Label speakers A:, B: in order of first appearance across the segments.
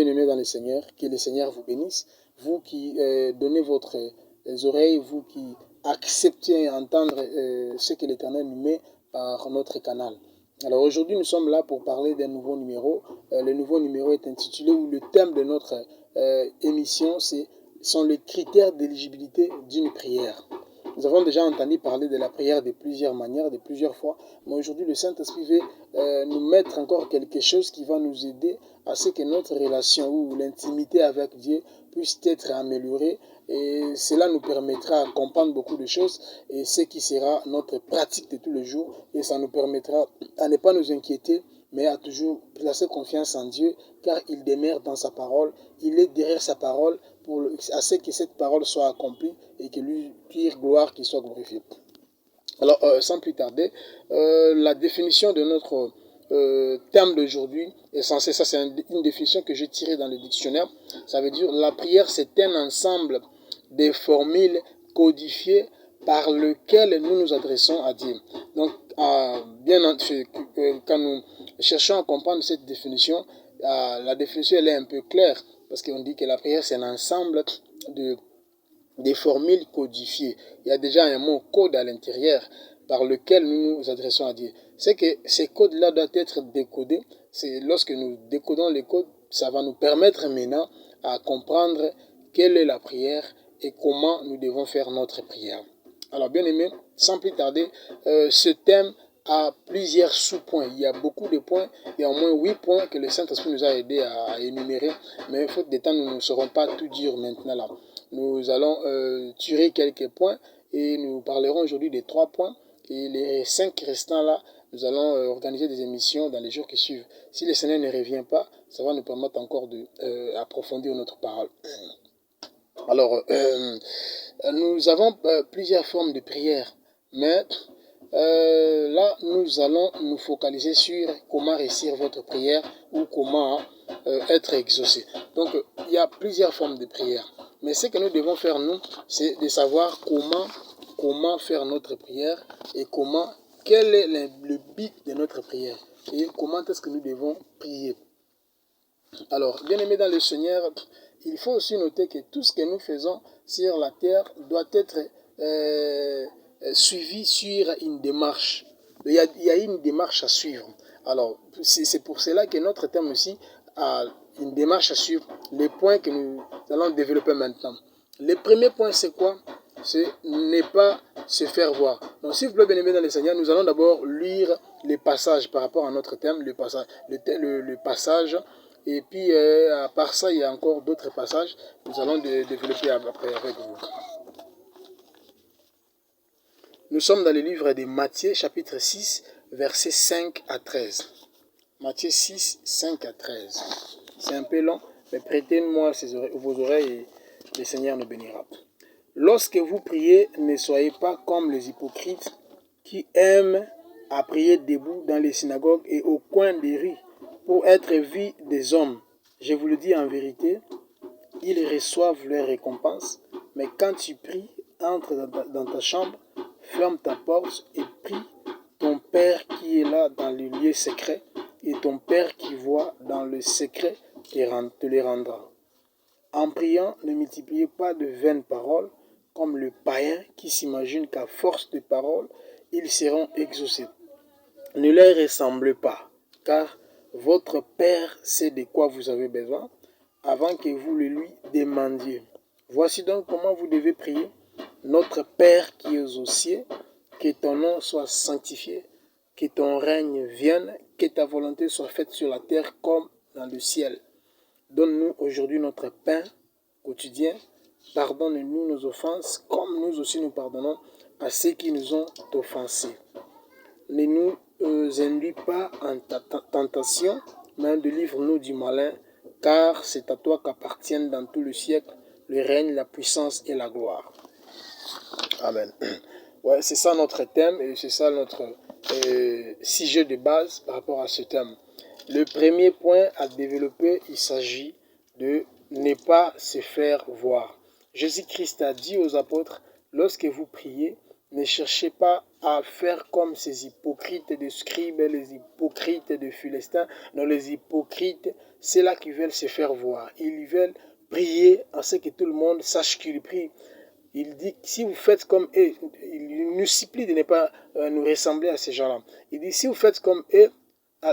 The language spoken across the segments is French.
A: bien-aimés dans le Seigneur, que le Seigneur vous bénisse. Vous qui donnez votre oreilles, vous qui acceptez d'entendre ce que l'Éternel nous met par notre canal. Alors aujourd'hui, nous sommes là pour parler d'un nouveau numéro. Le nouveau numéro est intitulé, ou le thème de notre émission, sont les critères d'éligibilité d'une prière. Nous avons déjà entendu parler de la prière de plusieurs manières, de plusieurs fois, mais aujourd'hui le Saint-Esprit veut nous mettre encore quelque chose qui va nous aider à ce que notre relation ou l'intimité avec Dieu puisse être améliorée, et cela nous permettra de comprendre beaucoup de choses et ce qui sera notre pratique de tous les jours, et ça nous permettra à ne pas nous inquiéter, mais à toujours placer confiance en Dieu, car il demeure dans sa parole, il est derrière sa parole à ce que cette parole soit accomplie et que lui tire gloire, qu'il soit glorifié. Alors, sans plus tarder, la définition de notre thème d'aujourd'hui est censée, ça c'est une définition que j'ai tirée dans le dictionnaire, ça veut dire la prière c'est un ensemble des formules codifiées par lequel nous nous adressons à Dieu. Donc, quand nous cherchons à comprendre cette définition, la définition elle est un peu claire, parce qu'on dit que la prière c'est un ensemble des formules codifiées. Il y a déjà un mot code à l'intérieur par lequel nous nous adressons à Dieu. C'est que ces codes-là doivent être décodés. C'est lorsque nous décodons les codes, ça va nous permettre maintenant à comprendre quelle est la prière et comment nous devons faire notre prière. Alors, bien aimé, sans plus tarder, ce thème a plusieurs sous-points. Il y a beaucoup de points. Il y a au moins 8 points que le Saint-Esprit nous a aidés à énumérer. Mais faute de temps, nous ne saurons pas tout dire maintenant là. Nous allons tirer quelques points et nous parlerons aujourd'hui des 3 points. Et les 5 restants là, nous allons organiser des émissions dans les jours qui suivent. Si le Seigneur ne revient pas, ça va nous permettre encore d'approfondir notre parole. Alors, nous avons plusieurs formes de prière, mais là, nous allons nous focaliser sur comment réussir votre prière ou comment être exaucé. Donc, il y a plusieurs formes de prière. Mais ce que nous devons faire, nous, c'est de savoir comment faire notre prière et quel est le but de notre prière et comment est-ce que nous devons prier. Alors, bien aimé dans le Seigneur, il faut aussi noter que tout ce que nous faisons sur la terre doit être suivi sur une démarche. Il y a une démarche à suivre. Alors, c'est pour cela que notre thème aussi a une démarche à suivre. Les points que nous allons développer maintenant. Le premier point, c'est quoi? C'est ne pas se faire voir. Donc, si vous plaît, bien aimé dans le Seigneur, nous allons d'abord lire les passages par rapport à notre thème, le passage. Et puis, à part ça, il y a encore d'autres passages. Nous allons développer après avec vous. Nous sommes dans le livre de Matthieu, chapitre 6, versets 5 à 13. Matthieu 6, 5 à 13. C'est un peu long, mais prêtez-moi vos oreilles et le Seigneur nous bénira. Lorsque vous priez, ne soyez pas comme les hypocrites qui aiment à prier debout dans les synagogues et au coin des rues pour être vus des hommes. Je vous le dis en vérité, ils reçoivent leur récompense. Mais quand tu pries, entre dans ta chambre, ferme ta porte et prie ton Père qui est là dans le lieu secret, et ton Père qui voit dans le secret te les rendra. En priant, ne multipliez pas de vaines paroles, comme le païen qui s'imagine qu'à force de paroles, ils seront exaucés. Ne leur ressemblez pas, car votre Père sait de quoi vous avez besoin avant que vous le lui demandiez. Voici donc comment vous devez prier. Notre Père qui es aux cieux, que ton nom soit sanctifié, que ton règne vienne, que ta volonté soit faite sur la terre comme dans le ciel. Donne-nous aujourd'hui notre pain quotidien. Pardonne-nous nos offenses, comme nous aussi nous pardonnons à ceux qui nous ont offensés. Ne nous induis pas en tentation, mais délivre-nous du malin, car c'est à toi qu'appartiennent dans tout le siècle le règne, la puissance et la gloire. Amen. Ouais, c'est ça notre thème et c'est ça notre sujet de base par rapport à ce thème. Le premier point à développer, il s'agit de ne pas se faire voir. Jésus-Christ a dit aux apôtres, lorsque vous priez, ne cherchez pas à faire comme ces hypocrites de scribes, les hypocrites de Philistins. Non, les hypocrites, c'est là qu'ils veulent se faire voir. Ils veulent prier à ce que tout le monde sache qu'ils prient. Il dit, si vous faites comme eux, il nous supplie de ne pas nous ressembler à ces gens-là. Il dit, si vous faites comme eux,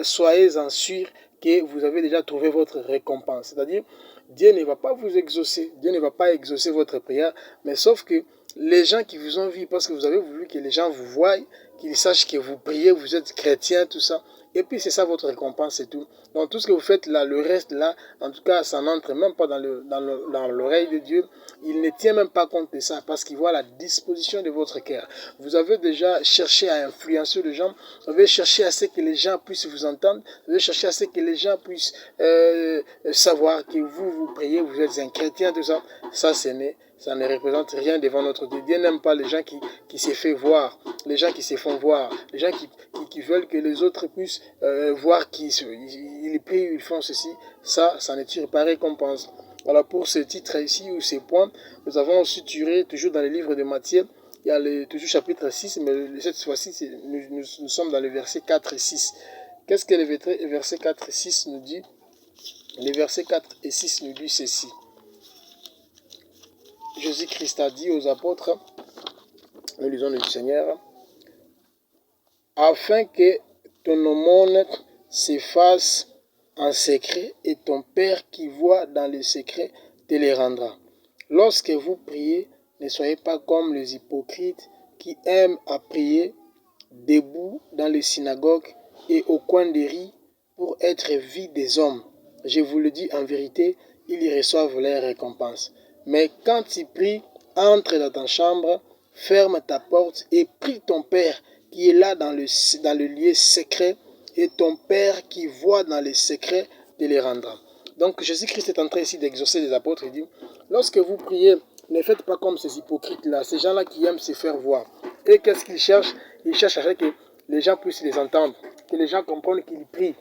A: soyez-en sûrs que vous avez déjà trouvé votre récompense. C'est-à-dire, Dieu ne va pas vous exaucer, Dieu ne va pas exaucer votre prière, mais sauf que les gens qui vous ont vu, parce que vous avez voulu que les gens vous voient, qu'ils sachent que vous priez, vous êtes chrétien, tout ça. Et puis c'est ça votre récompense, c'est tout. Donc tout ce que vous faites là, le reste là, en tout cas, ça n'entre même pas dans l'oreille de Dieu. Il ne tient même pas compte de ça parce qu'il voit la disposition de votre cœur. Vous avez déjà cherché à influencer les gens, vous avez cherché à ce que les gens puissent vous entendre, vous avez cherché à ce que les gens puissent savoir que vous priez, vous êtes un chrétien, tout ça. Ça ne représente rien devant notre Dieu. Dieu n'aime pas les gens qui se font voir, les gens qui se font voir, les gens qui veulent que les autres puissent voir qu'ils prient, ils font ceci. Ça ne tire pas récompense. Alors pour ce titre ici ou ces points, nous avons aussi tiré toujours dans le livre de Matthieu. Il y a toujours chapitre 6, mais cette fois-ci, nous sommes dans le verset 4 et 6. Qu'est-ce que le verset 4 et 6 nous dit? Les versets 4 et 6 nous disent ceci. Jésus-Christ a dit aux apôtres, nous lisons le Seigneur, afin que ton aumône s'efface en secret et ton Père qui voit dans le secret te les rendra. Lorsque vous priez, ne soyez pas comme les hypocrites qui aiment à prier debout dans les synagogues et au coin des rues pour être vus des hommes. Je vous le dis en vérité, ils y reçoivent leur récompense. Mais quand tu pries, entre dans ta chambre, ferme ta porte et prie ton Père qui est là dans le lieu secret, et ton Père qui voit dans les secrets te les rendra. Donc Jésus-Christ est en train ici d'exaucer les apôtres. Il dit, lorsque vous priez, ne faites pas comme ces hypocrites-là, ces gens-là qui aiment se faire voir. Et qu'est-ce qu'ils cherchent? Ils cherchent à ce que les gens puissent les entendre, que les gens comprennent qu'ils prient.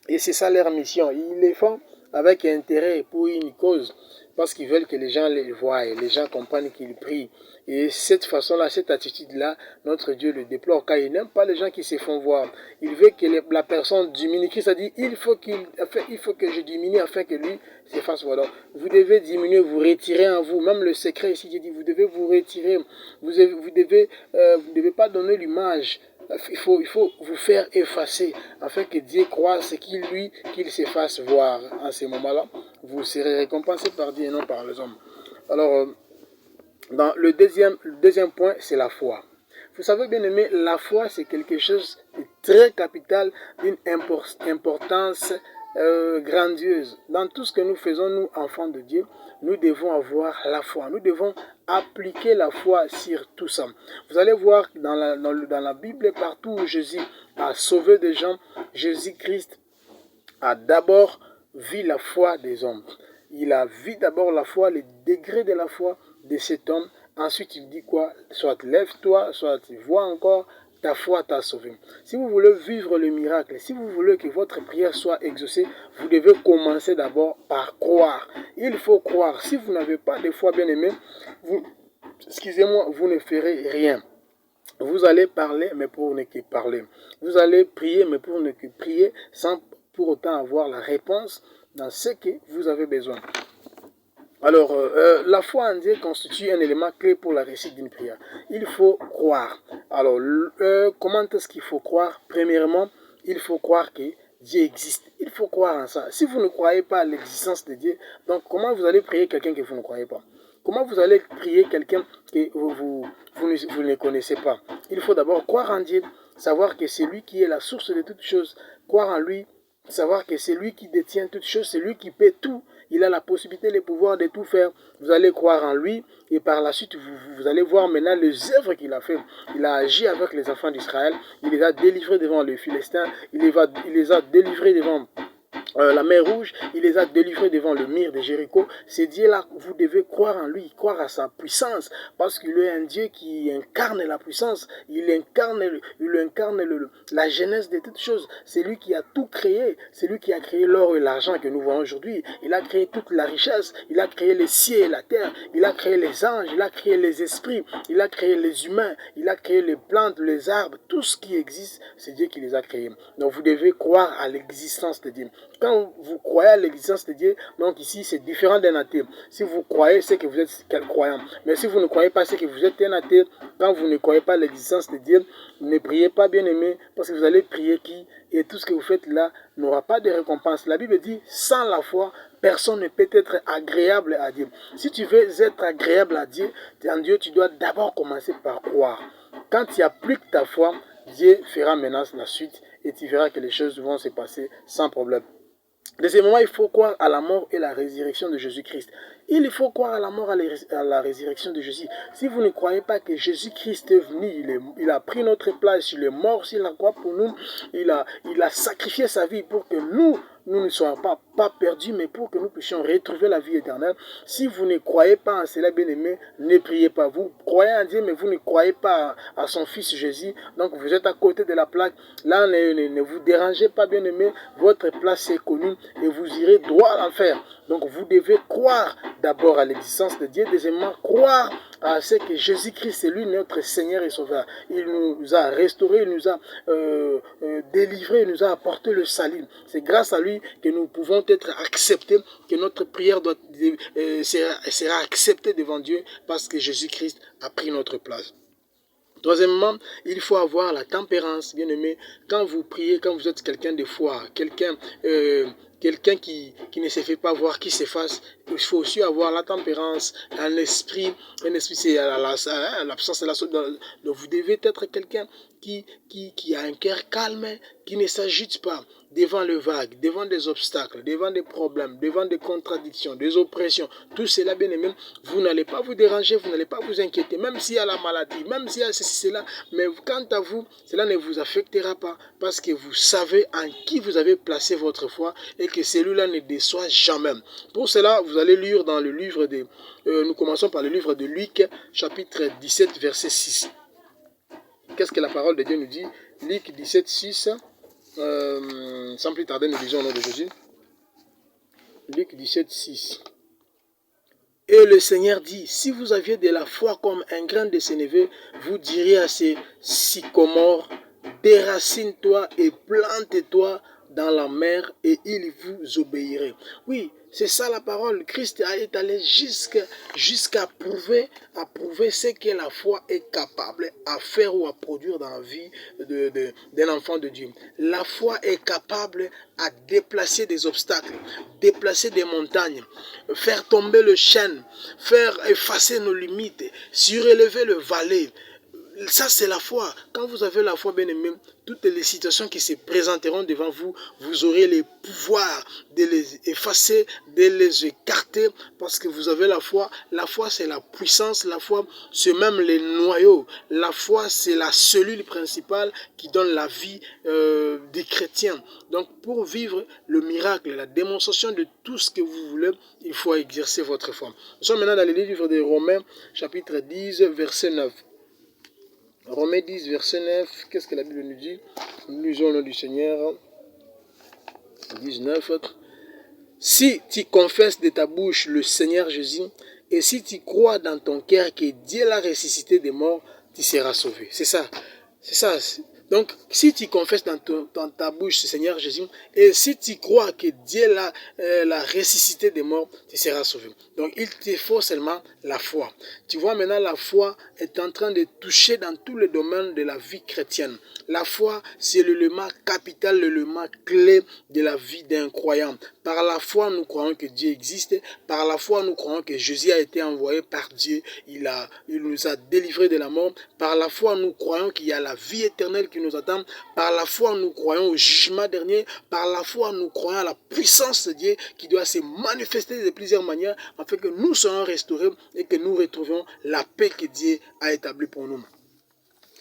A: Et c'est ça leur mission. Ils les font avec intérêt pour une cause, parce qu'ils veulent que les gens les voient et les gens comprennent qu'ils prient. Et cette façon-là, cette attitude-là, notre Dieu le déplore, car il n'aime pas les gens qui se font voir. Il veut que la personne diminue. Christ a dit, il faut que je diminue afin que lui se fasse voir. Vous devez diminuer, vous retirer en vous. Même le secret ici, j'ai dit, vous devez vous retirer. Vous devez pas donner l'image. Il faut vous faire effacer afin que Dieu croie ce qu'il se fasse voir. À ce moment-là, vous serez récompensé par Dieu et non par les hommes. Alors, dans le deuxième point, c'est la foi. Vous savez, bien aimé, la foi, c'est quelque chose de très capital, d'une importance grandiose. Dans tout ce que nous faisons, nous, enfants de Dieu, nous devons avoir la foi. Nous devons appliquer la foi sur tout ça. Vous allez voir dans la Bible, partout où Jésus a sauvé des gens, Jésus-Christ a d'abord vu la foi des hommes. Il a vu d'abord la foi, les degrés de la foi de cet homme. Ensuite, il dit quoi? Soit lève-toi, soit vois encore, ta foi t'a sauvé. Si vous voulez vivre le miracle, si vous voulez que votre prière soit exaucée, vous devez commencer d'abord par croire. Il faut croire. Si vous n'avez pas de foi, bien aimé, vous ne ferez rien. Vous allez parler, mais pour ne que parler. Vous allez prier, mais pour ne que prier, sans pour autant avoir la réponse dans ce que vous avez besoin. Alors, la foi en Dieu constitue un élément clé pour la réussite d'une prière. Il faut croire. Alors, comment est-ce qu'il faut croire? Premièrement, il faut croire que Dieu existe. Il faut croire en ça. Si vous ne croyez pas à l'existence de Dieu, donc comment vous allez prier quelqu'un que vous ne croyez pas? Comment vous allez prier quelqu'un que vous ne connaissez pas? Il faut d'abord croire en Dieu, savoir que c'est lui qui est la source de toutes choses, croire en lui, savoir que c'est lui qui détient toutes choses, c'est lui qui paie tout. Il a la possibilité, le pouvoir de tout faire. Vous allez croire en lui et par la suite, vous allez voir maintenant les œuvres qu'il a fait. Il a agi avec les enfants d'Israël. Il les a délivrés devant les Philistins. Il les a délivrés devant la mer Rouge, il les a délivrés devant le mur de Jéricho. C'est Dieu-là, vous devez croire en lui, croire à sa puissance, parce qu'il est un Dieu qui incarne la puissance, il incarne la genèse de toutes choses. C'est lui qui a tout créé, c'est lui qui a créé l'or et l'argent que nous voyons aujourd'hui. Il a créé toute la richesse, il a créé les cieux et la terre, il a créé les anges, il a créé les esprits, il a créé les humains, il a créé les plantes, les arbres, tout ce qui existe, c'est Dieu qui les a créés. Donc vous devez croire à l'existence de Dieu. quand vous croyez à l'existence de Dieu, donc ici c'est différent d'un athée. Si vous croyez, c'est que vous êtes quel croyant. Mais si vous ne croyez pas, c'est que vous êtes un athée. Quand vous ne croyez pas à l'existence de Dieu, ne priez pas, bien aimé, parce que vous allez prier qui, et tout ce que vous faites là n'aura pas de récompense. La Bible dit, sans la foi, personne ne peut être agréable à Dieu. Si tu veux être agréable à Dieu, en Dieu, tu dois d'abord commencer par croire. Quand tu appliques ta foi, Dieu fera maintenant la suite et tu verras que les choses vont se passer sans problème. Deuxièmement, il faut croire à la mort et la résurrection de Jésus-Christ. Il faut croire à la mort et à la résurrection de Jésus. Si vous ne croyez pas que Jésus-Christ est venu, il a pris notre place, il est mort sur la croix pour nous, il a sacrifié sa vie pour que nous ne soyons pas perdus, mais pour que nous puissions retrouver la vie éternelle. Si vous ne croyez pas en cela, bien aimé, ne priez pas. Vous croyez en Dieu, mais vous ne croyez pas à son Fils Jésus. Donc vous êtes à côté de la plaque. Là, ne vous dérangez pas, bien aimé. Votre place est connue et vous irez droit à l'enfer. Donc vous devez croire d'abord à l'existence de Dieu. Deuxièmement, croire à ce que Jésus-Christ est lui notre Seigneur et Sauveur. Il nous a restaurés, il nous a délivrés, il nous a apporté le salut. C'est grâce à lui que nous pouvons être acceptés, que notre prière sera acceptée devant Dieu parce que Jésus-Christ a pris notre place. Troisièmement, il faut avoir la tempérance, bien aimé. Quand vous priez, quand vous êtes quelqu'un de foi, quelqu'un qui ne se fait pas voir, qui s'efface, il faut aussi avoir la tempérance, un esprit c'est l'absence de la sorte. Donc vous devez être quelqu'un qui a un cœur calme, qui ne s'agite pas devant le vague, devant des obstacles, devant des problèmes, devant des contradictions, des oppressions. Tout cela, bien aimé, vous n'allez pas vous déranger, vous n'allez pas vous inquiéter, même s'il y a la maladie, même s'il y a ceci, cela, mais quant à vous, cela ne vous affectera pas parce que vous savez en qui vous avez placé votre foi et que celui-là ne déçoit jamais. Pour cela, vous allez lire dans le livre de... nous commençons par le livre de Luc, chapitre 17, verset 6. Qu'est-ce que la parole de Dieu nous dit? Luc 17, 6. Sans plus tarder, nous lisons au nom de Jésus. Luc 17, 6. Et le Seigneur dit, si vous aviez de la foi comme un grain de sénévé, vous diriez à ces sycomores, déracine-toi et plante-toi dans la mer et il vous obéirait. Oui, c'est ça la parole. Christ est allé jusqu'à prouver ce que la foi est capable à faire ou à produire dans la vie d'un enfant de Dieu. La foi est capable à déplacer des obstacles, déplacer des montagnes, faire tomber le chêne, faire effacer nos limites, surélever le vallée. Ça, c'est la foi. Quand vous avez la foi, bien aimé, toutes les situations qui se présenteront devant vous, vous aurez les pouvoirs de les effacer, de les écarter, parce que vous avez la foi. La foi, c'est la puissance. La foi, c'est même les noyaux. La foi, c'est la cellule principale qui donne la vie des chrétiens. Donc, pour vivre le miracle, la démonstration de tout ce que vous voulez, il faut exercer votre foi. Nous sommes maintenant dans le livre de Romains, chapitre 10, verset 9. Romains 10, verset 9, qu'est-ce que la Bible nous dit? Nous lisons au nom du Seigneur. 19. Si tu confesses de ta bouche le Seigneur Jésus, et si tu crois dans ton cœur que Dieu l'a ressuscité des morts, tu seras sauvé. C'est ça. C'est ça. Donc, si tu confesses dans ta bouche le Seigneur Jésus, et si tu crois que Dieu l'a ressuscité des morts, tu seras sauvé. Donc, il te faut seulement la foi. Tu vois, maintenant, la foi est en train de toucher dans tous les domaines de la vie chrétienne. La foi, c'est l'élément capital, l'élément clé de la vie d'un croyant. Par la foi, nous croyons que Dieu existe. Par la foi, nous croyons que Jésus a été envoyé par Dieu. Il nous a délivrés de la mort. Par la foi, nous croyons qu'il y a la vie éternelle qui nous attend. Par la foi, nous croyons au jugement dernier. Par la foi, nous croyons à la puissance de Dieu qui doit se manifester de plusieurs manières afin que nous soyons restaurés et que nous retrouvions la paix que Dieu a établie pour nous.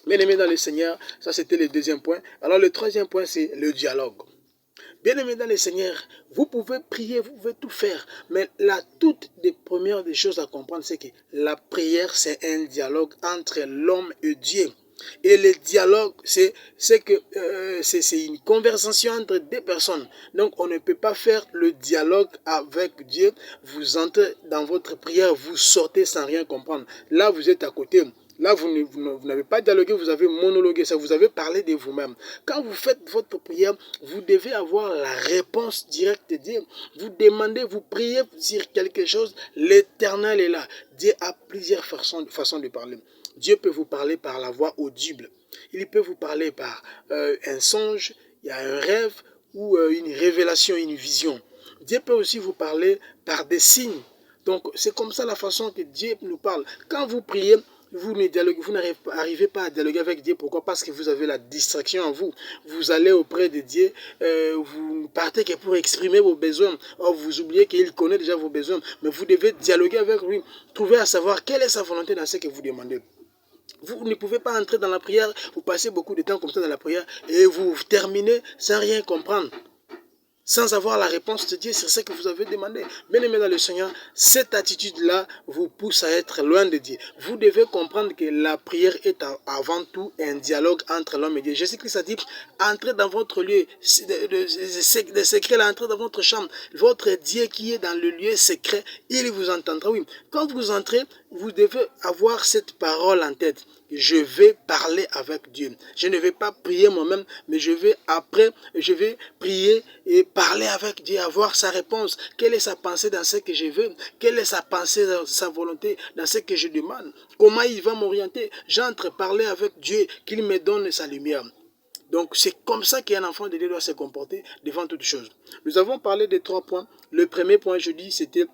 A: Bien-aimés dans le Seigneur, ça c'était le deuxième point. Alors le troisième point, c'est le dialogue. Bien-aimés dans le Seigneur, vous pouvez prier, vous pouvez tout faire, mais la toute des premières des choses à comprendre, c'est que la prière, c'est un dialogue entre l'homme et Dieu. Et le dialogue, c'est une conversation entre deux personnes. Donc, on ne peut pas faire le dialogue avec Dieu. Vous entrez dans votre prière, vous sortez sans rien comprendre. Là, vous êtes à côté. Là, vous n'avez pas dialogué, vous avez monologué, ça vous avez parlé de vous-même. Quand vous faites votre prière, vous devez avoir la réponse directe de Dieu. Vous demandez, vous priez sur quelque chose, l'Éternel est là. Dieu a plusieurs façons de parler. Dieu peut vous parler par la voix audible. Il peut vous parler par un songe, il y a un rêve ou une révélation, une vision. Dieu peut aussi vous parler par des signes. Donc, c'est comme ça la façon que Dieu nous parle. Quand vous priez, vous n'arrivez pas à dialoguer avec Dieu. Pourquoi? Parce que vous avez la distraction en vous. Vous allez auprès de Dieu, vous partez que pour exprimer vos besoins. Or, vous oubliez qu'il connaît déjà vos besoins. Mais vous devez dialoguer avec lui. Trouver à savoir quelle est sa volonté dans ce que vous demandez. Vous ne pouvez pas entrer dans la prière, vous passez beaucoup de temps comme ça dans la prière et vous terminez sans rien comprendre, sans avoir la réponse de Dieu sur ce que vous avez demandé. Bien-aimés dans le Seigneur, cette attitude-là vous pousse à être loin de Dieu. Vous devez comprendre que la prière est avant tout un dialogue entre l'homme et Dieu. Jésus-Christ a dit, entrez dans votre lieu de secret, entrez dans votre chambre. Votre Dieu qui est dans le lieu secret, il vous entendra. Oui, quand vous entrez, vous devez avoir cette parole en tête. Je vais parler avec Dieu. Je ne vais pas prier moi-même, mais je vais prier et parler avec Dieu, avoir sa réponse. Quelle est sa pensée dans ce que je veux? Quelle est sa pensée, sa volonté dans ce que je demande? Comment il va m'orienter? J'entre parler avec Dieu, qu'il me donne sa lumière. Donc c'est comme ça qu'un enfant de Dieu doit se comporter devant toutes choses. Nous avons parlé de 3 points. Le premier point, je dis, c'était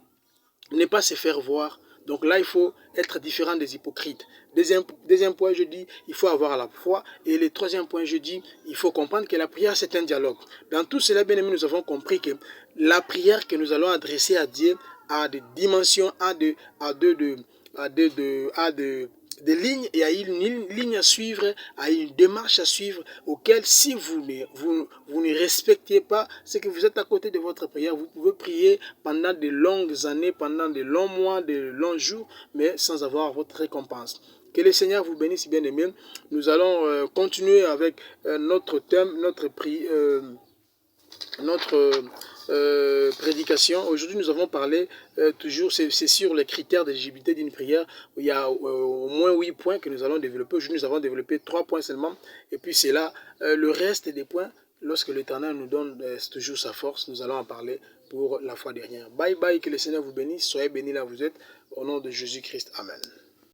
A: ne pas se faire voir. Donc là, il faut être différent des hypocrites. Deuxième point, je dis, il faut avoir la foi. Et le troisième point, je dis, il faut comprendre que la prière, c'est un dialogue. Dans tout cela, bien aimé, nous avons compris que la prière que nous allons adresser à Dieu a des dimensions, a des lignes, et à une ligne à suivre, à une démarche à suivre, auquel si vous ne respectez pas, c'est que vous êtes à côté de votre prière. Vous pouvez prier pendant de longues années, pendant de longs mois, de longs jours, mais sans avoir votre récompense. Que le Seigneur vous bénisse, bien aimé. Nous allons continuer avec notre thème, notre prédication. Aujourd'hui, nous avons parlé toujours, c'est sur les critères d'éligibilité d'une prière. Il y a au moins 8 points que nous allons développer. Aujourd'hui, nous avons développé 3 points seulement. Et puis, c'est là le reste des points. Lorsque l'Éternel nous donne toujours sa force, nous allons en parler pour la fois dernière. Bye bye, que le Seigneur vous bénisse. Soyez bénis là où vous êtes. Au nom de Jésus-Christ. Amen.